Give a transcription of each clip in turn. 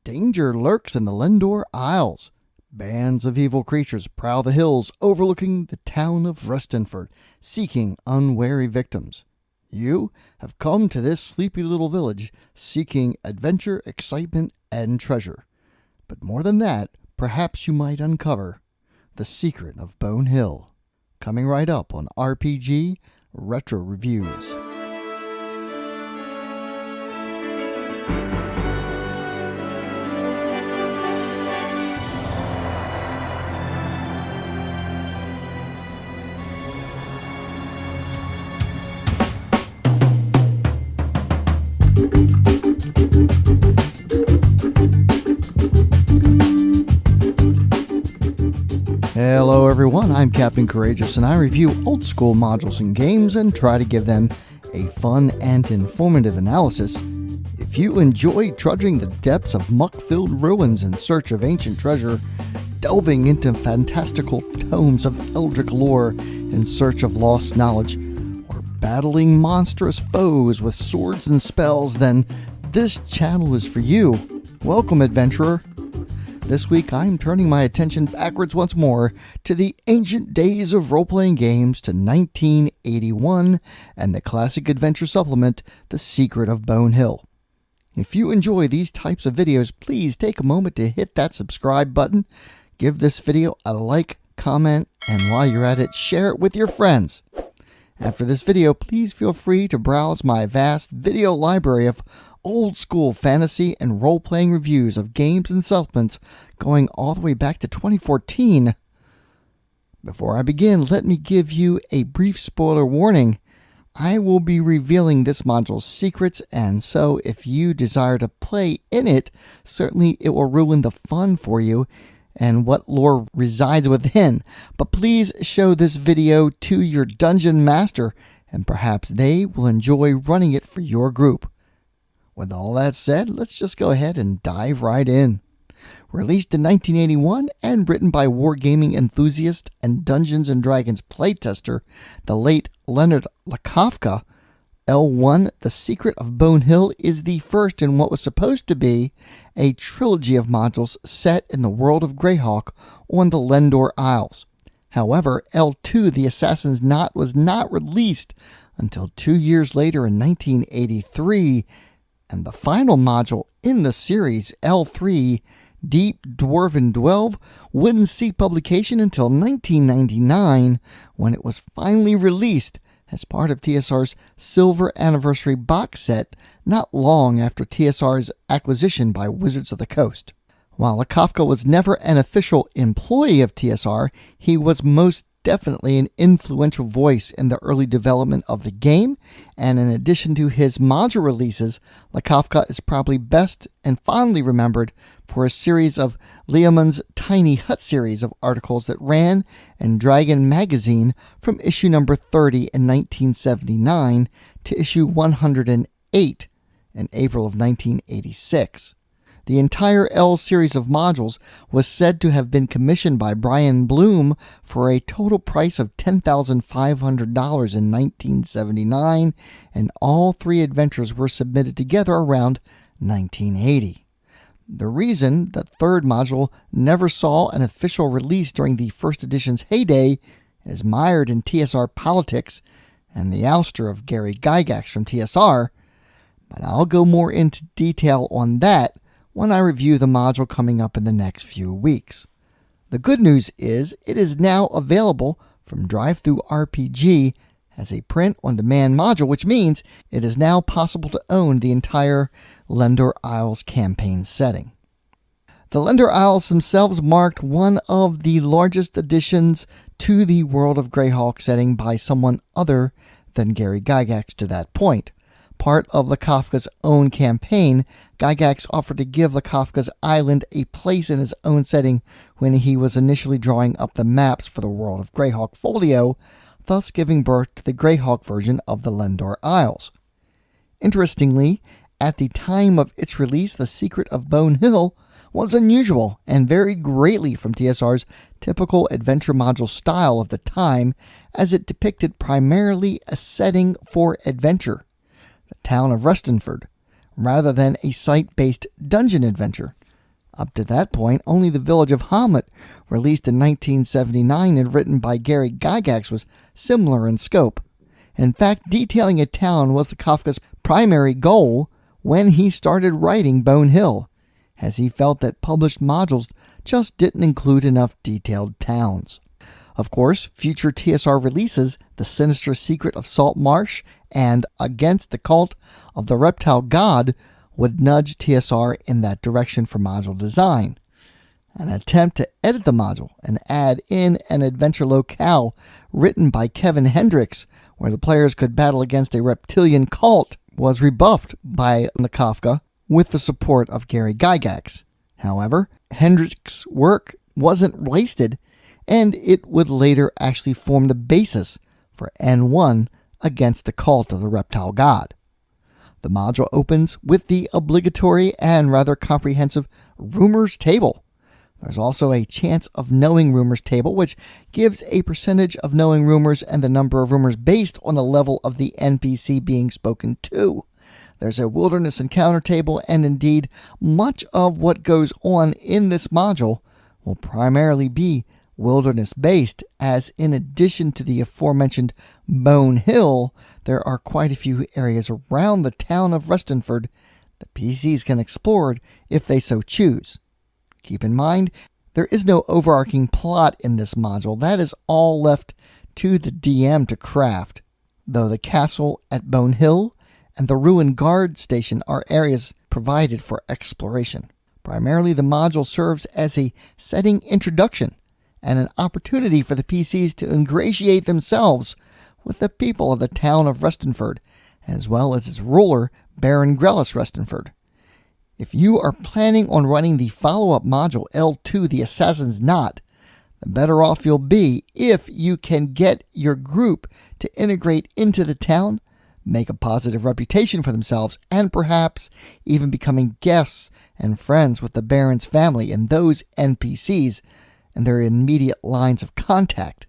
Danger lurks in the Lendore Isles. Bands of evil creatures prowl the hills overlooking the town of Restenford, seeking unwary victims. You have come to this sleepy little village seeking adventure, excitement, and treasure. But more than that, perhaps you might uncover the secret of Bone Hill. Coming right up on RPG Retro Reviews. Hello everyone, I'm Captain Courageous and I review old school modules and games and try to give them a fun and informative analysis. If you enjoy trudging the depths of muck-filled ruins in search of ancient treasure, delving into fantastical tomes of eldritch lore in search of lost knowledge, or battling monstrous foes with swords and spells, then this channel is for you. Welcome, adventurer. This week, I'm turning my attention backwards once more to the ancient days of role-playing games to 1981 and the classic adventure supplement, The Secret of Bone Hill. If you enjoy these types of videos, please take a moment to hit that subscribe button, give this video a like, comment, and while you're at it, share it with your friends. After this video, please feel free to browse my vast video library of old school fantasy and role-playing reviews of games and supplements going all the way back to 2014. Before I begin, let me give you a brief spoiler warning. I will be revealing this module's secrets, and so if you desire to play in it, certainly it will ruin the fun for you and what lore resides within. But please show this video to your dungeon master, and perhaps they will enjoy running it for your group. With all that said, let's just go ahead and dive right in. Released in 1981 and written by wargaming enthusiast and Dungeons & Dragons playtester, the late Leonard Lakofka, L1, The Secret of Bone Hill is the first in what was supposed to be a trilogy of modules set in the world of Greyhawk on the Lendore Isles. However, L2, The Assassin's Knot, was not released until 2 years later in 1983, and the final module in the series, L3, Deep Dwarven Delve, wouldn't see publication until 1999 when it was finally released as part of TSR's Silver Anniversary box set not long after TSR's acquisition by Wizards of the Coast. While Lakofka was never an official employee of TSR, he was most definitely an influential voice in the early development of the game, and in addition to his module releases, Lakofka is probably best and fondly remembered for a series of Leomund's Tiny Hut series of articles that ran in Dragon magazine from issue number 30 in 1979 to issue 108 in April of 1986. The entire L series of modules was said to have been commissioned by Brian Bloom for a total price of $10,500 in 1979, and all three adventures were submitted together around 1980. The reason the third module never saw an official release during the first edition's heyday is mired in TSR politics and the ouster of Gary Gygax from TSR, but I'll go more into detail on that when I review the module coming up in the next few weeks. The good news is it is now available from DriveThruRPG as a print-on-demand module, which means it is now possible to own the entire Lendore Isles campaign setting. The Lendore Isles themselves marked one of the largest additions to the World of Greyhawk setting by someone other than Gary Gygax to that point. Part of Lakofka's own campaign, Gygax offered to give Lakofka's island a place in his own setting when he was initially drawing up the maps for the World of Greyhawk folio, thus giving birth to the Greyhawk version of the Lendore Isles. Interestingly, at the time of its release, The Secret of Bone Hill was unusual and varied greatly from TSR's typical adventure module style of the time, as it depicted primarily a setting for adventure, the town of Restenford, rather than a site-based dungeon adventure. Up to that point, only the village of Hamlet, released in 1979 and written by Gary Gygax, was similar in scope. In fact, detailing a town was Kafka's primary goal when he started writing Bone Hill, as he felt that published modules just didn't include enough detailed towns. Of course, future TSR releases, The Sinister Secret of Salt Marsh and Against the Cult of the Reptile God, would nudge TSR in that direction for module design. An attempt to edit the module and add in an adventure locale written by Kevin Hendricks, where the players could battle against a reptilian cult, was rebuffed by Kafka with the support of Gary Gygax. However, Hendricks' work wasn't wasted, and it would later actually form the basis for N1 Against the Cult of the Reptile God. The module opens with the obligatory and rather comprehensive Rumors table. There's also a Chance of Knowing Rumors table, which gives a percentage of knowing rumors and the number of rumors based on the level of the NPC being spoken to. There's a Wilderness Encounter table, and indeed, much of what goes on in this module will primarily be wilderness-based, as in addition to the aforementioned Bone Hill, there are quite a few areas around the town of Restenford that PCs can explore if they so choose. Keep in mind, there is no overarching plot in this module. That is all left to the DM to craft, though the castle at Bone Hill and the ruined guard station are areas provided for exploration. Primarily, the module serves as a setting introduction and an opportunity for the PCs to ingratiate themselves with the people of the town of Restenford, as well as its ruler, Baron Grellis Restenford. If you are planning on running the follow-up module L2, the Assassin's Knot, the better off you'll be if you can get your group to integrate into the town, make a positive reputation for themselves, and perhaps even becoming guests and friends with the Baron's family and those NPCs and their immediate lines of contact.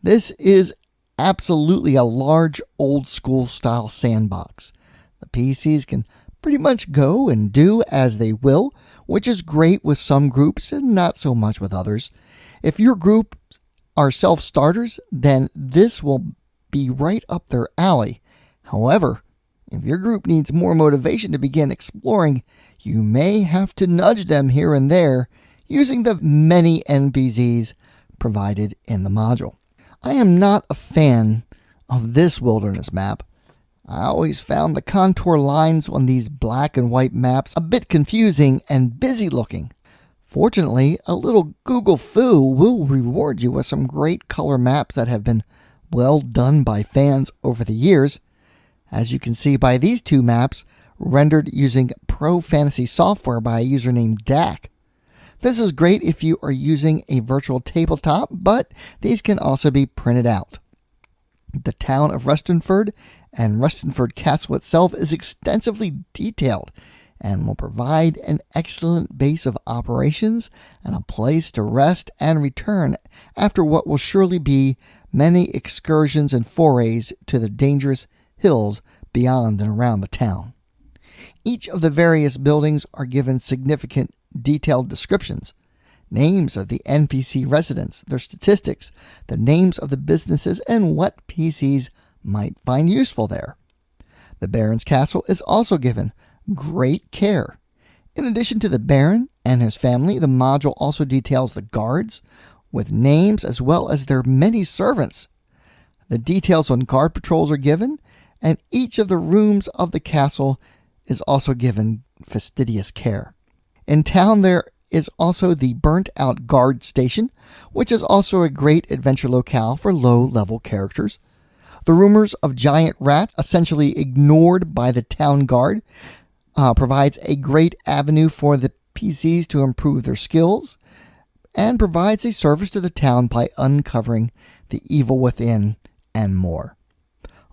This is absolutely a large old-school style sandbox. The PCs can pretty much go and do as they will, which is great with some groups and not so much with others. If your group are self-starters, then this will be right up their alley. However, if your group needs more motivation to begin exploring, you may have to nudge them here and there using the many NPCs provided in the module. I am not a fan of this wilderness map. I always found the contour lines on these black and white maps a bit confusing and busy looking. Fortunately, a little Google Foo will reward you with some great color maps that have been well done by fans over the years. As you can see by these two maps, rendered using Pro Fantasy software by a user named Dak. This is great if you are using a virtual tabletop, but these can also be printed out. The town of Restenford and Restenford Castle itself is extensively detailed and will provide an excellent base of operations and a place to rest and return after what will surely be many excursions and forays to the dangerous hills beyond and around the town. Each of the various buildings are given significant detailed descriptions, names of the NPC residents, their statistics, the names of the businesses, and what PCs might find useful there. The Baron's castle is also given great care. In addition to the Baron and his family, the module also details the guards with names as well as their many servants. The details on guard patrols are given, and each of the rooms of the castle is also given fastidious care. In town, there is also the burnt out guard station, which is also a great adventure locale for low-level characters. The rumors of giant rats, essentially ignored by the town guard, provides a great avenue for the PCs to improve their skills, and provides a service to the town by uncovering the evil within and more.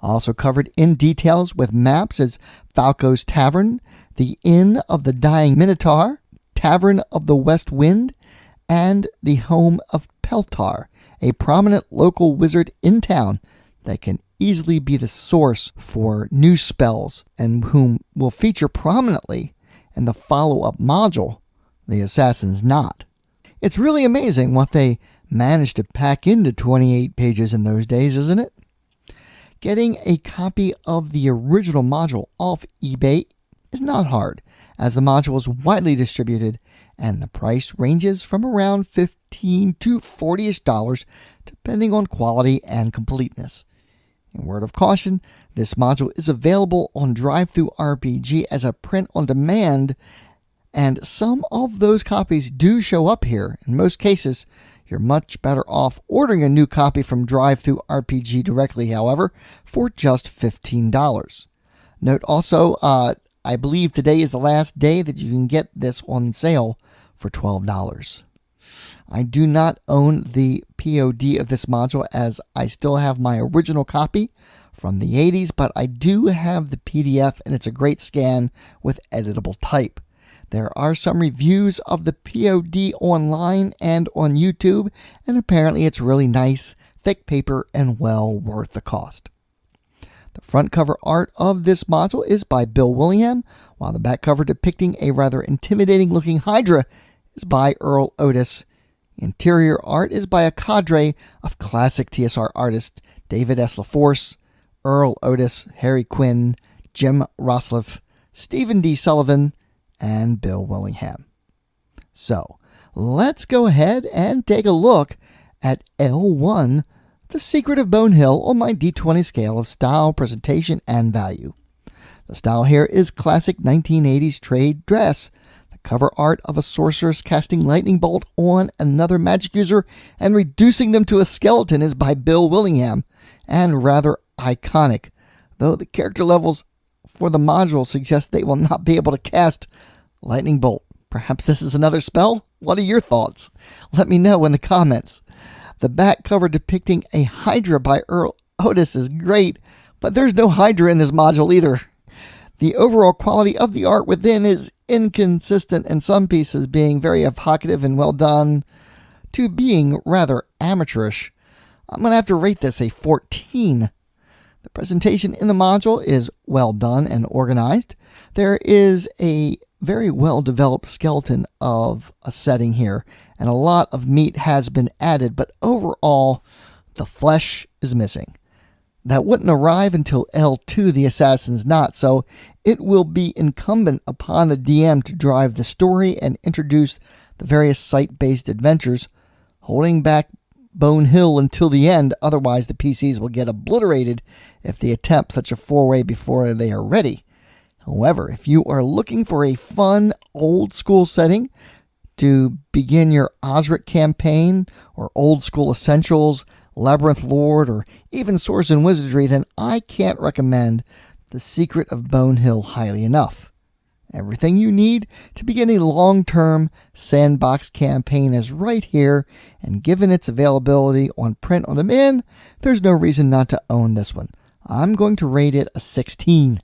Also covered in details with maps is Falco's Tavern, the Inn of the Dying Minotaur, Tavern of the West Wind, and the home of Peltar, a prominent local wizard in town that can easily be the source for new spells and whom will feature prominently in the follow-up module the Assassin's Knot. It's really amazing what they managed to pack into 28 pages in those days, isn't it? Getting a copy of the original module off eBay is not hard, as the module is widely distributed and the price ranges from around $15 to $40-ish, depending on quality and completeness. In word of caution, this module is available on DriveThruRPG as a print on demand, and some of those copies do show up here. In most cases, you're much better off ordering a new copy from DriveThruRPG directly, however, for just $15. Note also, I believe today is the last day that you can get this on sale for $12. I do not own the POD of this module, as I still have my original copy from the 80s, but I do have the PDF, and it's a great scan with editable type. There are some reviews of the POD online and on YouTube, and apparently it's really nice, thick paper, and well worth the cost. The front cover art of this module is by Bill Willingham, while the back cover depicting a rather intimidating looking Hydra is by Earl Otis. Interior art is by a cadre of classic TSR artists David S. LaForce, Earl Otis, Harry Quinn, Jim Rosliff, Stephen D. Sullivan, and Bill Willingham. So, let's go ahead and take a look at L1, The Secret of Bone Hill, on my D20 scale of style, presentation, and value. The style here is classic 1980s trade dress. The cover art of a sorceress casting lightning bolt on another magic user and reducing them to a skeleton is by Bill Willingham, and rather iconic, though the character levels for the module suggest they will not be able to cast lightning bolt. Perhaps this is another spell? What are your thoughts? Let me know in the comments. The back cover depicting a Hydra by Earl Otis is great, but there's no Hydra in this module either. The overall quality of the art within is inconsistent, and some pieces being very evocative and well done to being rather amateurish. I'm going to have to rate this a 14. The presentation in the module is well done and organized. There is a very well developed skeleton of a setting here, and a lot of meat has been added, but overall the flesh is missing. That wouldn't arrive until L2, The Assassin's Knot, so it will be incumbent upon the DM to drive the story and introduce the various site-based adventures, holding back Bone Hill until the end. Otherwise the PCs will get obliterated if they attempt such a foray before they are ready. However, if you are looking for a fun old school setting to begin your Osric campaign, or old school essentials, Labyrinth Lord, or even Swords and Wizardry, then I can't recommend The Secret of Bone Hill highly enough. Everything you need to begin a long-term sandbox campaign is right here, and given its availability on print on demand, there's no reason not to own this one. I'm going to rate it a 16.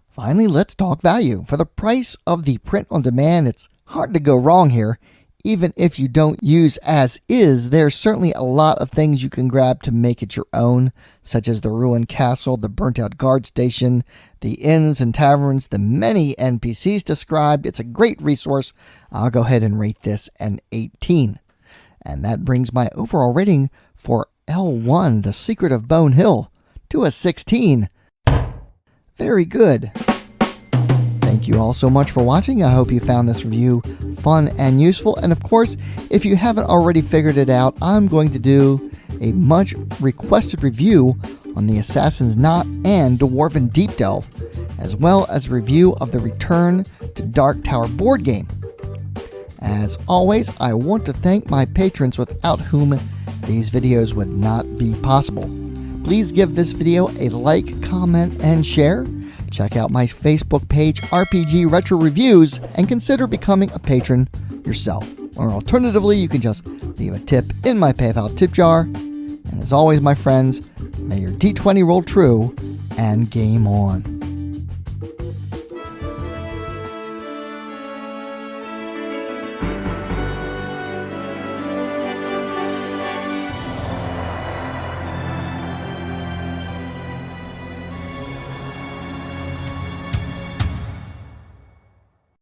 Finally, let's talk value. For the price of the print on demand, it's hard to go wrong here. Even if you don't use as is, there's certainly a lot of things you can grab to make it your own, such as the ruined castle, the burnt out guard station, the inns and taverns, the many NPCs described. It's a great resource. I'll go ahead and rate this an 18. And that brings my overall rating for L1, The Secret of Bone Hill, to a 16. Very good. Thank you all so much for watching. I hope you found this review fun and useful. And of course, if you haven't already figured it out, I'm going to do a much requested review on the Assassin's Knot and Dwarven Deep Delve, as well as a review of the Return to Dark Tower board game. As always, I want to thank my patrons without whom these videos would not be possible. Please give this video a like, comment, and share. Check out my Facebook page, RPG Retro Reviews, and consider becoming a patron yourself. Or alternatively, you can just leave a tip in my PayPal tip jar. And as always, my friends, may your D20 roll true and game on.